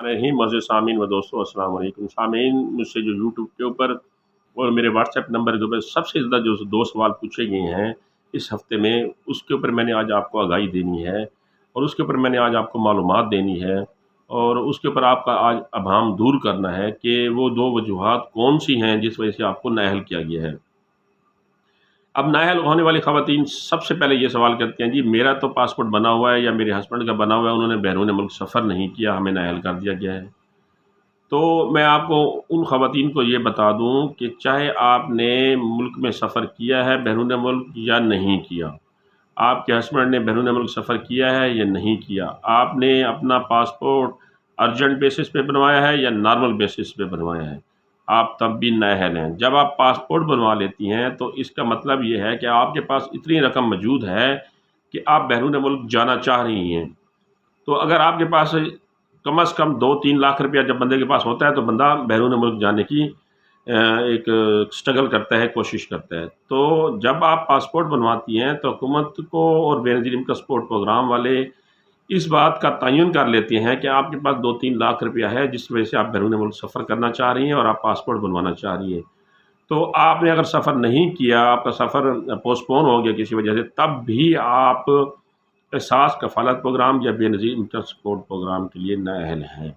रहीम मज़ीद सामीन व दोस्तों अस्सलाम वालेकुम। सामीन, मुझसे जो यूट्यूब के ऊपर और मेरे व्हाट्सएप नंबर के ऊपर सबसे ज़्यादा जो 2 सवाल पूछे गए हैं इस हफ़्ते में, उसके ऊपर मैंने आज आपको आगाही देनी है और उसके ऊपर मैंने आज आपको मालूमात देनी है और उसके ऊपर आपका आज अभाम दूर करना है कि वो 2 वजूहात कौन-सी हैं जिस वजह से आपको नाअहल किया गया है। अब नाअहल होने वाली ख़वातीन सबसे पहले ये सवाल करती हैं, जी मेरा तो पासपोर्ट बना हुआ है या मेरे हस्बैंड का बना हुआ है, उन्होंने बैरून मुल्क सफ़र नहीं किया, हमें नाअहल कर दिया गया है। तो मैं आपको उन ख़वातीन को ये बता दूँ कि चाहे आपने मुल्क में सफ़र किया है बैरून मुल्क या नहीं किया, आपके हस्बैंड ने बैरून मुल्क सफ़र किया है या नहीं किया, आपने अपना पासपोर्ट अर्जेंट बेसिस पे बनवाया है या नॉर्मल बेसिस पे बनवाया है, आप तब भी नाअहल हैं। जब आप पासपोर्ट बनवा लेती हैं तो इसका मतलब ये है कि आपके पास इतनी रकम मौजूद है कि आप बैरून मुल्क जाना चाह रही हैं। तो अगर आपके पास कम से कम 2-3 लाख रुपया जब बंदे के पास होता है तो बंदा बैरून मुल्क जाने की एक स्ट्रगल करता है, कोशिश करता है। तो जब आप पासपोर्ट बनवाती हैं तो हुकूमत को और बेनज़ीर इनकम सपोर्ट प्रोग्राम वाले इस बात का तयन कर लेते हैं कि आपके पास 2-3 लाख रुपया है जिस वजह से आप बैरून मुल्क सफ़र करना चाह रही हैं और आप पासपोर्ट बनवाना चाह रही हैं। तो आपने अगर सफ़र नहीं किया, आपका सफ़र पोस्टपोन हो गया किसी वजह से, तब भी आप एहसास कफ़ालत प्रोग्राम या बेनज़ीर इनकम सपोर्ट प्रोग्राम के लिए नाअहल हैं।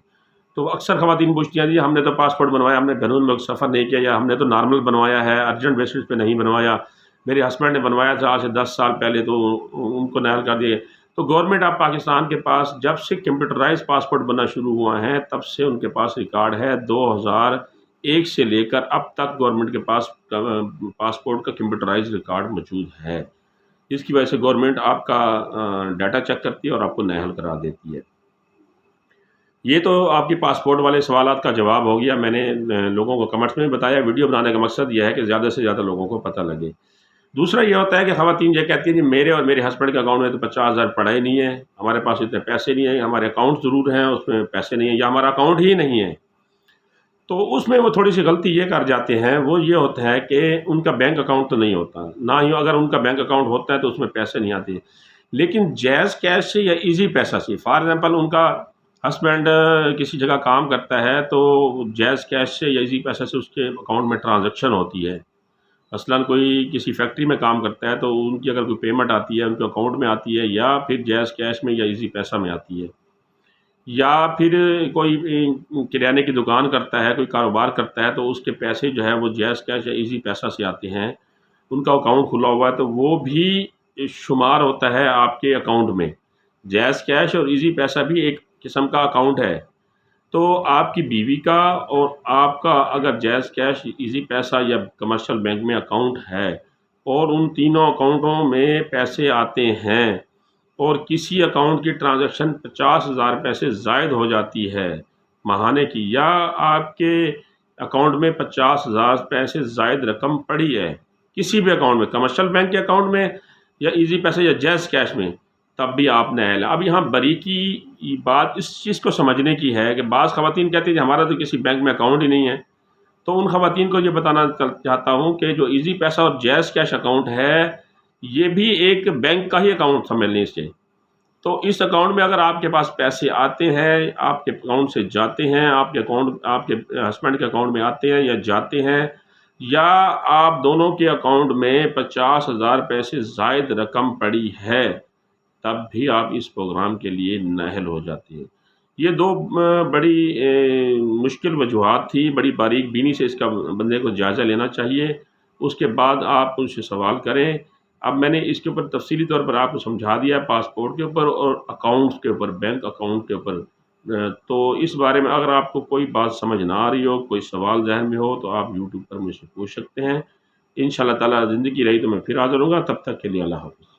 तो अक्सर ख़वातीन पूछती हैं, जी हमने तो पासपोर्ट बनवाया, हमने बैरून मुल्क सफ़र नहीं किया, या हमने तो नॉर्मल बनवाया है, अर्जेंट बेसिस पे नहीं बनवाया, मेरे हस्बैंड ने बनवाया था आज से 10 साल पहले तो उनको नाअहल कर दिए। तो गवर्नमेंट ऑफ पाकिस्तान के पास जब से कंप्यूटराइज़ पासपोर्ट बनना शुरू हुआ है तब से उनके पास रिकॉर्ड है, 2001 से लेकर अब तक गवर्नमेंट के पास पासपोर्ट का कंप्यूटराइज़ रिकॉर्ड मौजूद है। इसकी वजह से गवर्नमेंट आपका डाटा चेक करती है और आपको नाअहल करा देती है। ये तो आपकी पासपोर्ट वाले सवालात का जवाब हो गया। मैंने लोगों को कमेंट्स में बताया, वीडियो बनाने का मकसद ये है कि ज़्यादा से ज़्यादा लोगों को पता लगे। दूसरा ये होता है कि ख़वातीन ये कहती हैं, जी मेरे और मेरे हस्बैंड के अकाउंट में तो 50,000 पड़ा ही नहीं है, हमारे पास इतने पैसे नहीं हैं, हमारे अकाउंट ज़रूर हैं उसमें पैसे नहीं हैं, या हमारा अकाउंट ही नहीं है। तो उसमें वो थोड़ी सी गलती ये कर जाते हैं, वो ये होता है कि उनका बैंक अकाउंट तो नहीं होता, ना ही अगर उनका बैंक अकाउंट होता है तो उसमें पैसे नहीं आते। लेकिन जैज़ कैश से या ईज़ी पैसा से, फॉर एग्ज़ाम्पल उनका हस्बैंड किसी जगह काम करता है तो जैज़ कैश से या ईज़ी पैसा से उसके अकाउंट में ट्रांजैक्शन होती है। मसलन कोई किसी फैक्ट्री में काम करता है तो उनकी अगर कोई पेमेंट आती है उनके अकाउंट में आती है, या फिर जैज़ कैश में या ईज़ी पैसा में आती है। या फिर कोई किराने की दुकान करता है, कोई कारोबार करता है तो उसके पैसे जो है वो जैज़ कैश या ईज़ी पैसा से आते हैं। उनका अकाउंट खुला हुआ है तो वो भी शुमार होता है आपके अकाउंट में। जैज़ कैश और ईज़ी पैसा भी एक किस्म का अकाउंट है। तो आपकी बीवी का और आपका अगर जैज़ कैश, ईज़ी पैसा या कमर्शियल बैंक में अकाउंट है और उन तीनों अकाउंटों में पैसे आते हैं और किसी अकाउंट की ट्रांज़ैक्शन 50,000 रुपए से ज़ायद हो जाती है माहाने की, या आपके अकाउंट में 50,000 रुपए से ज़ायद रकम पड़ी है किसी भी अकाउंट में, कमर्शियल बैंक के अकाउंट में या ईज़ी पैसे या जैज़ कैश में, तब भी आप नाअहल हैं। अब यहाँ बारीकी बात इस चीज़ को समझने की है कि बाज़ ख़वातीन कहती हैं हमारा तो किसी बैंक में अकाउंट ही नहीं है। तो उन ख़वातीन को ये बताना चाहता हूँ कि जो ईज़ी पैसा और जैज़ कैश अकाउंट है, ये भी एक बैंक का ही अकाउंट समझ लें इसे। तो इस अकाउंट में अगर आपके पास पैसे आते हैं, आपके अकाउंट से जाते हैं, आपके अकाउंट आपके हस्बैंड के अकाउंट में आते हैं या जाते हैं, या आप दोनों के अकाउंट में 50,000 रुपए से ज़ायद रकम पड़ी है, तब भी आप इस प्रोग्राम के लिए नाअहल हो जाते हैं। ये 2 बड़ी मुश्किल वजूहात थी, बड़ी बारीक बीनी से इसका बंदे को जायज़ा लेना चाहिए, उसके बाद आप उनसे सवाल करें। अब मैंने इसके ऊपर तफ़सीली तौर पर आपको समझा दिया पासपोर्ट के ऊपर और अकाउंट्स के ऊपर, बैंक अकाउंट के ऊपर। तो इस बारे में अगर आपको कोई बात समझ ना आ रही हो, कोई सवाल ज़हन में हो तो आप यूट्यूब पर मुझसे पूछ सकते हैं। इंशाअल्लाह ताला ज़िंदगी रही तो मैं फिर हाज़िर होऊँगा, तब तक के लिए अल्लाह हाफ़िज़।